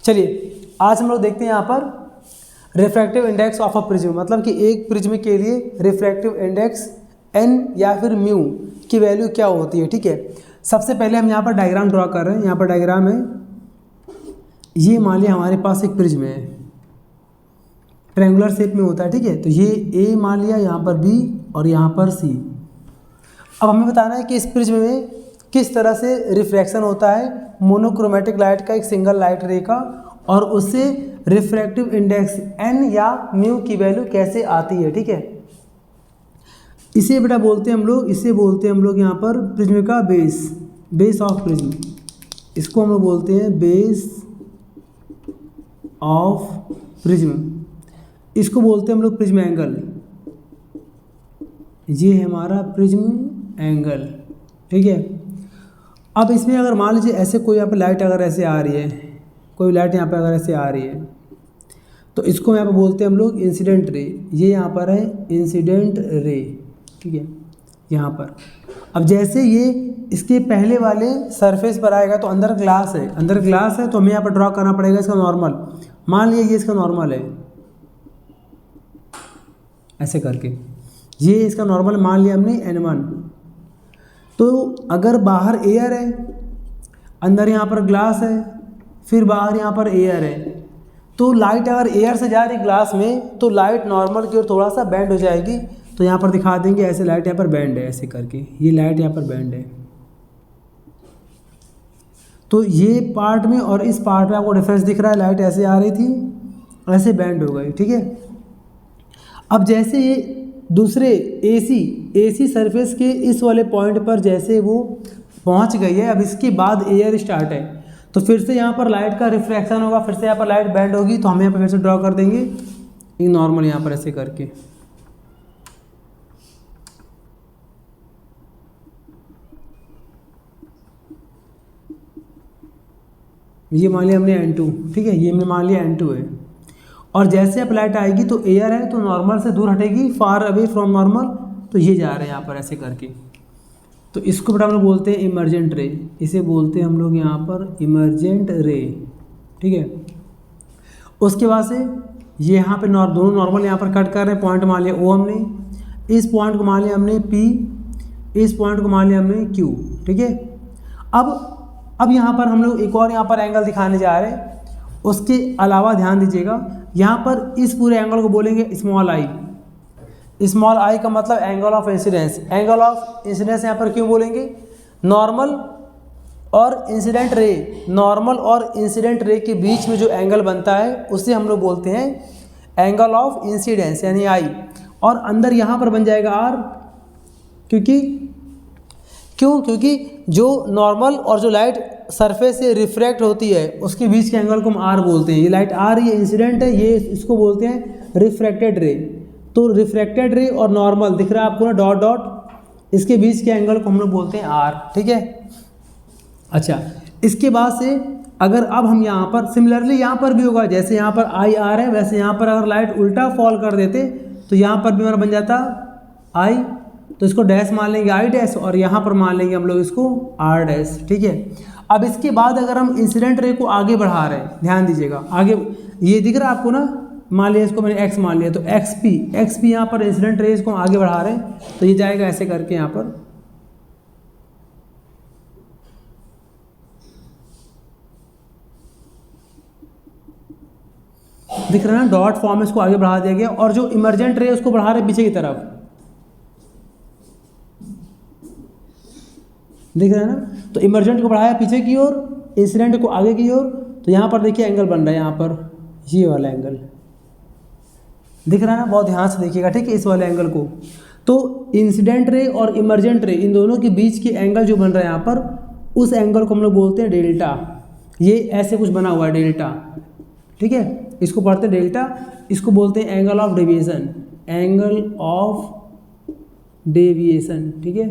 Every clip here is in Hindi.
चलिए आज हम लोग देखते हैं यहाँ पर refractive index of a prism, मतलब कि एक प्रिज्म के लिए रिफ्रैक्टिव इंडेक्स n या फिर म्यू की वैल्यू क्या होती है। ठीक है, सबसे पहले हम यहाँ पर डायग्राम ड्रॉ कर रहे हैं। यहाँ पर डायग्राम है, ये मान लिया हमारे पास एक प्रिज्म है, ट्रायंगुलर शेप में होता है। ठीक है, तो ये A मान लिया, यहाँ पर B और यहाँ पर C। अब हमें बताना है कि इस प्रिज्म में किस तरह से रिफ्रैक्शन होता है मोनोक्रोमेटिक लाइट का, एक सिंगल लाइट रे का, और उससे रिफ्रैक्टिव इंडेक्स n या म्यू की वैल्यू कैसे आती है। ठीक है, इसे बेटा बोलते हैं हम लोग, इसे बोलते हैं हम लोग यहाँ पर प्रिज्म का बेस ऑफ प्रिज्म। इसको हम लोग बोलते हैं बेस ऑफ प्रिज्म। इसको बोलते हैं हम लोग प्रिज्म एंगल। ये है हमारा प्रिज्म एंगल। ठीक है, अब इसमें अगर मान लीजिए ऐसे कोई यहाँ पर लाइट अगर ऐसे आ रही है, कोई लाइट यहाँ पर अगर ऐसे आ रही है, तो इसको यहाँ पर बोलते हैं हम लोग इंसिडेंट रे। ये यहाँ पर है इंसिडेंट रे। ठीक है, यहाँ पर अब जैसे ये इसके पहले वाले सरफेस पर आएगा तो अंदर ग्लास है, तो हमें यहाँ पर ड्रॉ करना पड़ेगा इसका नॉर्मल। मान लिया ये इसका नॉर्मल है, ऐसे करके ये इसका नॉर्मल मान लिया हमने n1। तो अगर बाहर एयर है, अंदर यहाँ पर ग्लास है, फिर बाहर यहाँ पर एयर है, तो लाइट अगर एयर से जा रही ग्लास में तो लाइट नॉर्मल की ओर थोड़ा सा बेंड हो जाएगी। तो यहाँ पर दिखा देंगे ऐसे लाइट यहाँ पर बेंड है, ऐसे करके ये लाइट यहाँ पर बेंड है। तो ये पार्ट में और इस पार्ट में आपको डिफरेंस दिख रहा है, लाइट ऐसे आ रही थी, ऐसे बेंड हो गई। ठीक है, अब जैसे ये दूसरे एसी सरफेस के इस वाले पॉइंट पर जैसे वो पहुंच गई है, अब इसके बाद एयर स्टार्ट है, तो फिर से यहाँ पर लाइट का रिफ्रैक्शन होगा, फिर से यहाँ पर लाइट बेंड होगी। तो हम यहाँ पर फिर से ड्रॉ कर देंगे एक नॉर्मल यहाँ पर ऐसे करके। ये मान लिया हमने n2। ठीक है, ये हमने मान लिया n2 है, और जैसे अब लाइट आएगी तो एयर है तो नॉर्मल से दूर हटेगी, फार अवे फ्रॉम नॉर्मल, तो ये जा रहे हैं यहाँ पर ऐसे करके। तो इसको बेटा हम लोग बोलते हैं इमर्जेंट रे, इसे बोलते हैं हम लोग यहाँ पर इमर्जेंट रे। ठीक है, उसके बाद से ये यहाँ पे दोनों नॉर्मल यहाँ पर कट कर रहे हैं, पॉइंट मान लिया O हमने, इस पॉइंट को मान लिया हमने P, इस पॉइंट को मान लिया हमने Q। ठीक है, अब यहाँ पर हम लोग एक और यहाँ पर एंगल दिखाने जा रहे हैं। उसके अलावा ध्यान दीजिएगा, यहाँ पर इस पूरे एंगल को बोलेंगे स्मॉल आई। स्मॉल आई का मतलब angle of incidence. Angle of incidence यहाँ पर क्यों बोलेंगे? नॉर्मल और इंसिडेंट रे, नॉर्मल और इंसिडेंट रे के बीच में जो एंगल बनता है उसे हम लोग बोलते हैं एंगल ऑफ इंसिडेंस यानी आई। और अंदर यहाँ पर बन जाएगा आर, क्योंकि जो नॉर्मल और जो लाइट सरफेस से रिफ्रैक्ट होती है उसके बीच के एंगल को हम आर बोलते हैं। ये लाइट आ रही है, इंसिडेंट है, ये इसको बोलते हैं रिफ्रैक्टेड रे। तो रिफ्रैक्टेड रे और नॉर्मल दिख रहा है आपको ना, डॉट डॉट, इसके बीच के एंगल को हम लोग बोलते हैं आर। ठीक है, अच्छा, इसके बाद से अगर अब हम यहाँ पर सिमिलरली यहाँ पर भी होगा, जैसे यहाँ पर आई आर है वैसे यहाँ पर अगर लाइट उल्टा फॉल कर देते तो यहाँ पर भी हमारा बन जाता आई, तो इसको डैश मान लेंगे आई डैश, और यहाँ पर मान लेंगे हम लोग इसको आर डैश। ठीक है, अब इसके बाद अगर हम इंसिडेंट रे को आगे बढ़ा रहे हैं, ध्यान दीजिएगा, आगे ये दिख रहा है आपको ना, मान लिया इसको मैंने एक्स मान लिया, तो एक्स पी यहाँ पर इंसिडेंट रे को आगे बढ़ा रहे हैं, तो ये जाएगा ऐसे करके यहाँ पर। दिख रहा है ना, डॉट फॉर्म इसको आगे बढ़ा दिया गया, और जो इमर्जेंट रे उसको बढ़ा रहे पीछे की तरफ, दिख रहा है ना। तो इमर्जेंट को बढ़ाया पीछे की ओर, इंसिडेंट को आगे की ओर, तो यहाँ पर देखिए एंगल बन रहा है, यहाँ पर ये वाला एंगल दिख रहा है ना, बहुत ध्यान से देखिएगा। ठीक है, इस वाले एंगल को, तो इंसिडेंट रे और इमर्जेंट रे इन दोनों के बीच के एंगल जो बन रहा है यहाँ पर, उस एंगल को हम लोग बोलते हैं डेल्टा। ये ऐसे कुछ बना हुआ है डेल्टा। ठीक है, इसको पढ़ते हैं डेल्टा, इसको बोलते हैं angle of deviation, angle of deviation. ठीक है,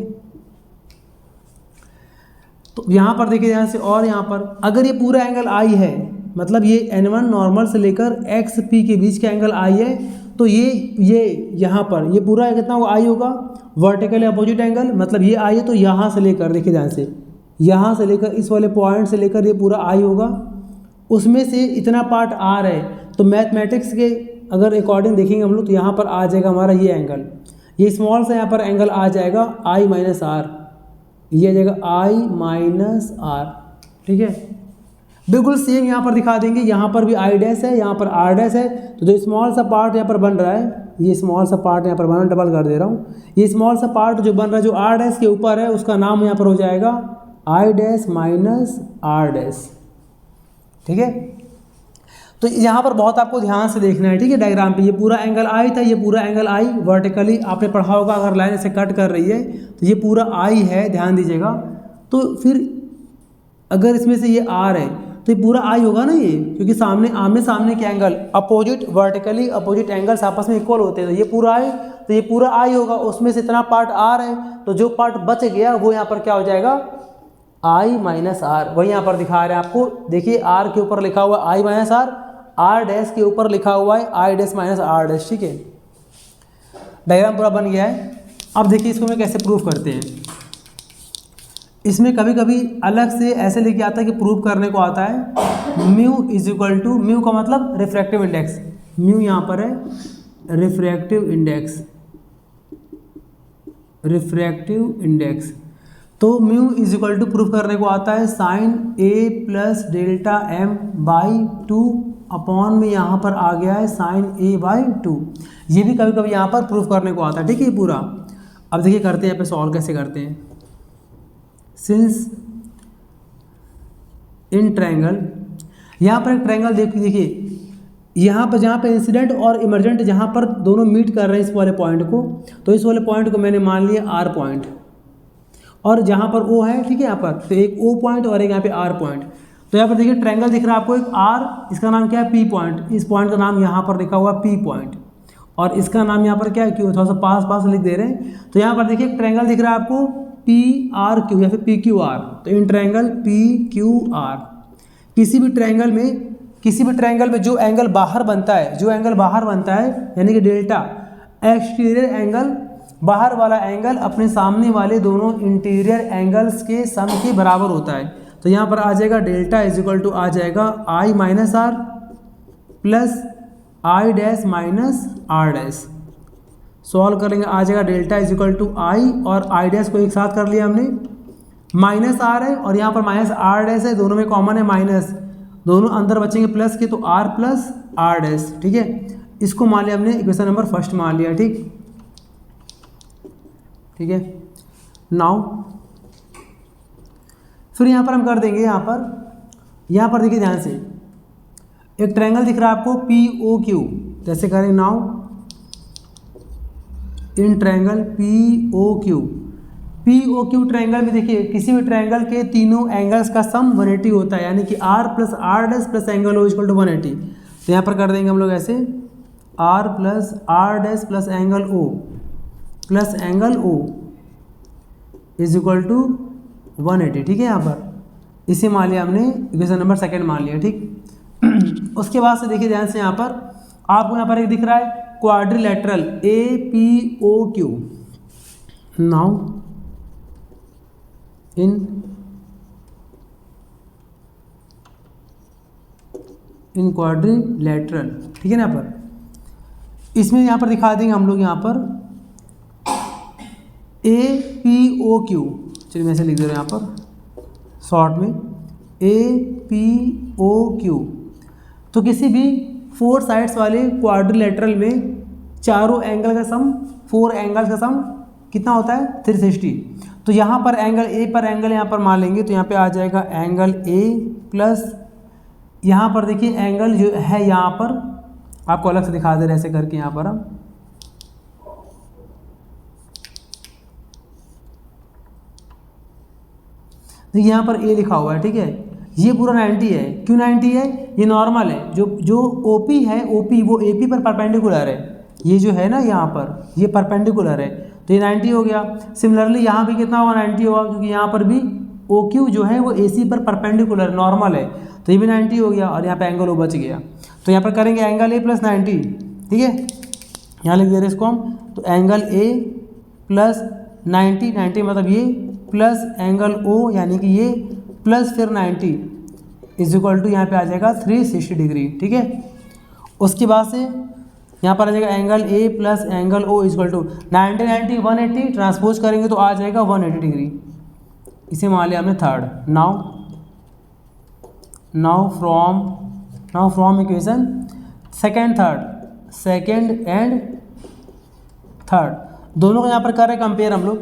तो यहाँ पर देखिए ध्यान से, और यहाँ पर अगर ये पूरा एंगल आई है, मतलब ये n1 नॉर्मल से लेकर XP के बीच का एंगल आई है, तो ये यहाँ पर ये पूरा कितना होगा, आई होगा, वर्टिकल अपोजिट एंगल, मतलब ये आई है, तो यहाँ से लेकर देखिए ध्यान से, यहाँ से लेकर इस वाले पॉइंट से लेकर ये पूरा आई होगा, उसमें से इतना पार्ट आर है, तो मैथमेटिक्स के अगर अकॉर्डिंग देखेंगे हम लोग तो यहाँ पर आ जाएगा हमारा ये एंगल, ये स्मॉल सा यहाँ पर एंगल आ जाएगा आई माइनस आर, ये आ जाएगा आई माइनस आर। ठीक है, बिल्कुल सेम यहाँ पर दिखा देंगे, यहाँ पर भी आई डैश है, यहाँ पर आर डैश है, तो जो स्मॉल सा पार्ट यहाँ पर बन रहा है, ये स्मॉल सा पार्ट यहाँ पर बना, डबल कर दे रहा हूँ, ये स्मॉल सा पार्ट जो बन रहा है जो आर डैश के ऊपर है उसका नाम यहाँ पर हो जाएगा i dash minus are dash. ठीक है, तो यहाँ पर बहुत आपको ध्यान से देखना है। ठीक है, डायग्राम पे ये पूरा एंगल आई था, ये पूरा एंगल आई वर्टिकली आपने पढ़ा होगा, अगर लाइन ऐसे कट कर रही है तो ये पूरा आई है, ध्यान दीजिएगा। तो फिर अगर इसमें से ये आर है तो ये पूरा आई होगा ना, ये क्योंकि सामने आमने सामने के angle opposite vertically opposite angles आपस में इक्वल होते हैं, तो ये पूरा आई, तो ये पूरा आई होगा, उसमें से इतना पार्ट आर है, तो जो पार्ट बच गया वो यहाँ पर क्या हो जाएगा आई माइनस आर। वही यहाँ पर दिखा रहे हैं आपको, देखिए आर के ऊपर लिखा हुआ है i minus r, r dash के ऊपर लिखा हुआ है i dash minus are dash. ठीक है, डायग्राम पूरा बन गया है। अब देखिए इसको मैं कैसे प्रूफ करते हैं। इसमें कभी कभी अलग से ऐसे लेके आता है कि प्रूव करने को आता है mu is equal to, mu का मतलब रिफ्रैक्टिव इंडेक्स, म्यू यहाँ पर है रिफ्रैक्टिव इंडेक्स, रिफ्रैक्टिव इंडेक्स। तो mu is equal to proof करने को आता है sine a plus delta m by 2 upon में यहाँ पर आ गया है साइन ए बाई 2। ये भी कभी कभी यहाँ पर प्रूफ करने को आता है। ठीक है, पूरा अब देखिए करते हैं, यहाँ पे सॉल्व कैसे करते हैं। सिंस इन ट्रायंगल, यहाँ पर एक ट्रायंगल देखिए, यहाँ पर जहाँ पे इंसिडेंट और इमरजेंट जहाँ पर दोनों मीट कर रहे हैं इस वाले पॉइंट को, तो इस वाले पॉइंट को मैंने मान लिया आर पॉइंट, और जहाँ पर ओ है, ठीक है, यहाँ पर तो एक ओ पॉइंट और एक यहाँ पे आर पॉइंट। तो यहाँ पर देखिए ट्रायंगल दिख रहा है आपको, एक आर, इसका नाम क्या है पी पॉइंट, इस पॉइंट का नाम यहाँ पर लिखा हुआ पी पॉइंट, और इसका नाम यहाँ पर क्या है क्यू, थोड़ा सा पास पास लिख दे रहे हैं। तो यहाँ पर देखिए एक ट्रायंगल दिख रहा है आपको पी आर क्यू या फिर पी क्यू आर, तो इन ट्रायंगल पी क्यू आर, किसी भी ट्रायंगल में जो एंगल बाहर बनता है, जो एंगल बाहर बनता है यानी कि डेल्टा, एक्सटीरियर एंगल, बाहर वाला एंगल अपने सामने वाले दोनों इंटीरियर एंगल्स के सम के बराबर होता है। तो यहाँ पर आ जाएगा डेल्टा इज इक्वल टू आ जाएगा I minus R plus I dash minus are dash. Solve करेंगे, आ जाएगा delta is equal to I और आई डैश को एक साथ कर लिया हमने, माइनस आर है और यहाँ पर माइनस आर डैश है, दोनों में कॉमन है माइनस, दोनों अंदर बचेंगे प्लस के, तो आर प्लस आर डैश। ठीक है, इसको मान लिया हमने इक्वेशन नंबर फर्स्ट मान लिया। ठीक है, नाउ फिर यहाँ पर हम कर देंगे, यहाँ पर देखिए ध्यान से, एक ट्रायंगल दिख रहा है आपको पी ओ क्यू, जैसे करें now in triangle p o q triangle में देखिए किसी भी ट्रायंगल के तीनों एंगल्स का सम 180 होता है, यानी कि r plus r dash plus angle o equal to 180। तो यहाँ पर कर देंगे हम लोग ऐसे r plus r dash plus angle o plus angle o is equal to 180। ठीक है, यहाँ पर इसे मान लिया हमने इक्वेशन नंबर सेकंड मान लिया। ठीक उसके बाद से देखिए ध्यान से, यहाँ पर आपको यहाँ पर एक दिख रहा है quadrilateral a p o q. Now in quadrilateral, ठीक है ना, यहाँ पर इसमें यहाँ पर दिखा देंगे हम लोग यहाँ पर ए पी ओ क्यू, चलिए मैं ऐसे लिख दे रहा हूँ यहाँ पर शॉर्ट में ए पी ओ क्यू। तो किसी भी 4 साइड्स वाले क्वाड्रिलेटरल में चारों एंगल का सम, 4 एंगल्स का सम कितना होता है 360। तो यहाँ पर एंगल ए पर एंगल यहाँ पर मान लेंगे, तो यहाँ पे आ जाएगा एंगल ए प्लस यहाँ पर देखिए एंगल जो है यहाँ पर आपको अलग से दिखा दे रहे ऐसे करके, यहाँ पर हम देखिए यहाँ पर ए लिखा हुआ है। ठीक है, ये पूरा 90 है, क्यों 90 है, ये नॉर्मल है, जो ओपी है, ओपी वो एपी पर परपेंडिकुलर है, ये जो है ना यहाँ पर ये परपेंडिकुलर है, तो ये 90 हो गया। सिमिलरली यहाँ भी कितना होगा 90 होगा, क्योंकि यहाँ पर भी ओ क्यू जो है वो एसी पर परपेंडिकुलर नॉर्मल है, तो ये भी 90 हो गया और यहाँ पे एंगल ओ बच गया। तो यहाँ पर करेंगे एंगल ए प्लस 90। ठीक है, यहाँ लिख दे रहे इसको हम, तो एंगल ए प्लस 90 मतलब ये प्लस एंगल ओ यानी कि ये प्लस फिर 90 इज इक्वल टू यहाँ पे आ जाएगा 360 डिग्री, ठीक है। उसके बाद से यहाँ पर आ जाएगा angle a plus angle o is equal to 90 90 180, transpose करेंगे तो आ जाएगा 180 डिग्री। इसे मान लिया हमने third. Now from equation second and third दोनों का यहाँ पर कर रहे हैं कंपेयर हम लोग।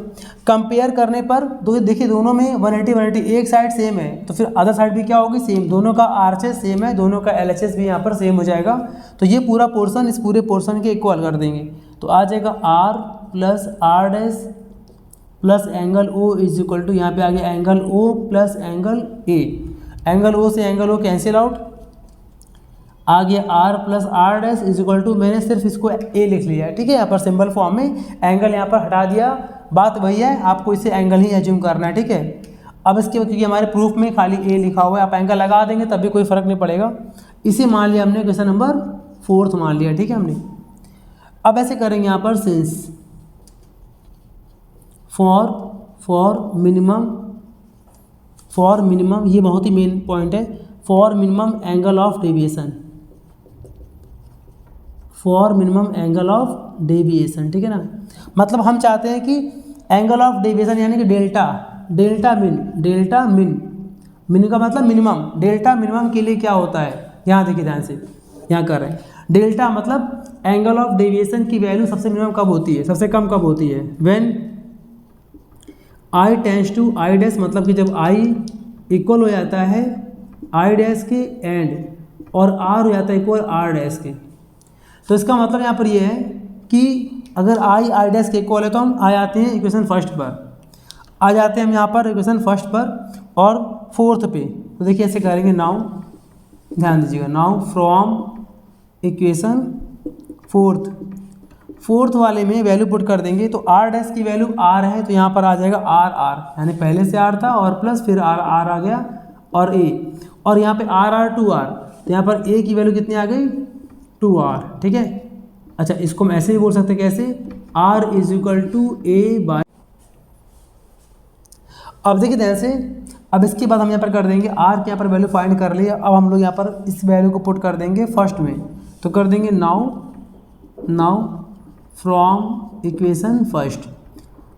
कंपेयर करने पर देखिए दोनों में 180 180 एक साइड सेम है तो फिर अदर साइड भी क्या होगी, सेम। दोनों का आरएचएस सेम है, दोनों का एलएचएस भी यहाँ पर सेम हो जाएगा। तो ये पूरा पोर्शन इस पूरे पोर्शन के इक्वल कर देंगे तो आ जाएगा r plus r dash plus angle o is equal to यहाँ पे आ गया angle o plus angle a. Angle o से एंगल ओ कैंसिल आउट, आ गया r plus r dash is equal to, मैंने सिर्फ इसको ए लिख लिया है, ठीक है। यहाँ पर सिंबल फॉर्म में एंगल यहाँ पर हटा दिया, बात वही है, आपको इसे एंगल ही एज्यूम करना है, ठीक है। अब इसके क्योंकि हमारे प्रूफ में खाली ए लिखा हुआ है, आप एंगल लगा देंगे तब भी कोई फर्क नहीं पड़ेगा। इसे मान लिया हमने क्वेश्चन नंबर 4 मान लिया, ठीक है हमने। अब ऐसे करेंगे यहाँ पर सिंस फॉर मिनिमम, ये बहुत ही मेन पॉइंट है, for minimum angle of deviation, ठीक है ना। मतलब हम चाहते हैं कि एंगल ऑफ डेविएशन यानी कि डेल्टा मिन का मतलब मिनिमम। डेल्टा मिनिमम के लिए क्या होता है, यहाँ देखिए ध्यान से, यहाँ कर रहे हैं। डेल्टा मतलब एंगल ऑफ डेविएशन की वैल्यू सबसे मिनिमम कब होती है, सबसे कम कब होती है, when i tends to I dash, मतलब कि जब आई इक्वल हो जाता है आई डैश के एंड और आर हो जाता है इक्वल आर डैश के। तो इसका मतलब यहाँ पर ये है कि अगर आई डैश के इक्वल है तो हम आ जाते हैं इक्वेशन फर्स्ट पर, आ जाते हैं हम यहाँ पर इक्वेशन फर्स्ट पर और फोर्थ पे। तो देखिए ऐसे करेंगे, नाउ ध्यान दीजिएगा, नाउ फ्रॉम इक्वेशन फोर्थ वाले में वैल्यू पुट कर देंगे तो आर डैश की वैल्यू आर है तो यहाँ पर आ जाएगा आर यानी पहले से आर था और प्लस फिर आर आ गया और ए, और यहाँ पे आर 2R, तो यहाँ पर ए की वैल्यू कितनी आ गई 2R, ठीक है। अच्छा इसको हम ऐसे भी बोल सकते हैं, कैसे, R is equal to a by. अब देखिए ध्यान से, अब इसके बाद हम यहाँ पर कर देंगे R के यहाँ पर वैल्यू फाइंड कर लिया। अब हम लोग यहाँ पर इस वैल्यू को पुट कर देंगे फर्स्ट में, तो कर देंगे नाउ फ्रॉम इक्वेशन फर्स्ट।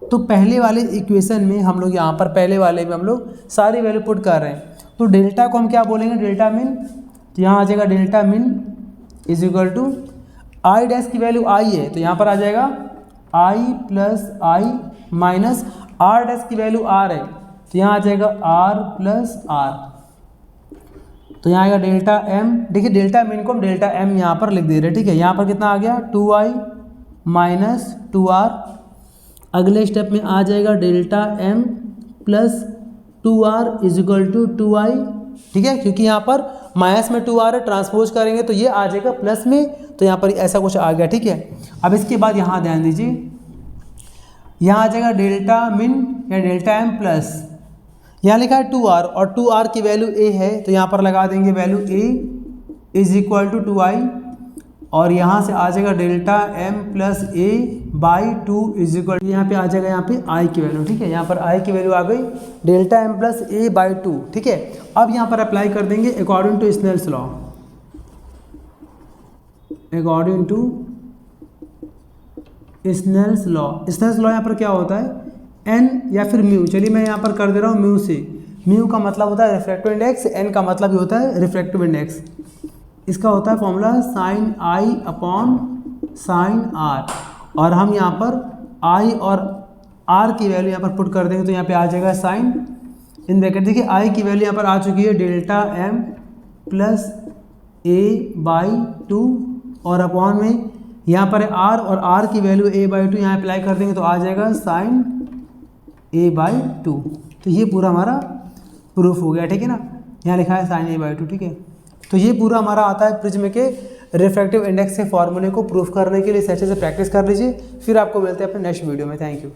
तो पहले वाले इक्वेशन में हम लोग यहाँ पर पहले वाले में हम लोग सारी वैल्यू पुट कर रहे हैं। तो डेल्टा को हम क्या बोलेंगे, डेल्टा मिन। तो यहाँ आ जाएगा delta min is equal to I dash की वैल्यू आई है तो यहाँ पर आ जाएगा I plus I minus are dash की वैल्यू आर है तो यहाँ आ जाएगा आर प्लस आर। तो यहाँ आएगा डेल्टा एम। देखिए डेल्टा मिन को हम डेल्टा एम यहाँ पर लिख दे रहे हैं, ठीक है। यहाँ पर कितना आ गया 2i माइनस 2r। अगले स्टेप में आ जाएगा delta m plus 2r is equal to 2i, ठीक है, क्योंकि यहाँ पर माइनस में 2r है, ट्रांसपोज करेंगे तो ये आ जाएगा प्लस में, तो यहाँ पर ऐसा कुछ आ गया, ठीक है। अब इसके बाद यहाँ ध्यान दीजिए, यहाँ आ जाएगा डेल्टा मिन या डेल्टा एम प्लस, यहाँ लिखा है 2r और 2r की वैल्यू a है तो यहाँ पर लगा देंगे value a is equal to 2i, और यहाँ से आ जाएगा delta m plus a by 2 is equal to, यहाँ पे आ जाएगा यहाँ पे i की वैल्यू, ठीक है। यहाँ पर i की वैल्यू आ गई delta m plus a by 2, ठीक है। अब यहाँ पर अप्लाई कर देंगे according to Snell's law. According to Snell's law यहाँ पर क्या होता है n या फिर म्यू। चलिए मैं यहाँ पर कर दे रहा हूँ म्यू से। म्यू का मतलब होता है रिफ्रैक्टिव इंडेक्स, n का मतलब भी होता है रिफ्रैक्टिव इंडेक्स। इसका होता है formula sine i upon sine r, और हम यहाँ पर i और r की वैल्यू यहाँ पर पुट कर देंगे तो यहाँ पे आ जाएगा साइन इन ब्रैकेट। देखिए i की वैल्यू यहाँ पर आ चुकी है delta m plus a by 2, और अपॉन में यहाँ पर r और r की वैल्यू a बाई 2 यहाँ अप्लाई कर देंगे तो आ जाएगा साइन a बाई 2। तो ये पूरा हमारा प्रूफ हो गया, ठीक है ना। यहाँ लिखा है साइन a बाई 2, ठीक है। तो ये पूरा हमारा आता है प्रिज्म के रिफ्रैक्टिव इंडेक्स के फॉर्मूले को प्रूफ करने के लिए। अच्छे से प्रैक्टिस कर लीजिए, फिर आपको मिलते हैं अपने नेक्स्ट वीडियो में। Thank you.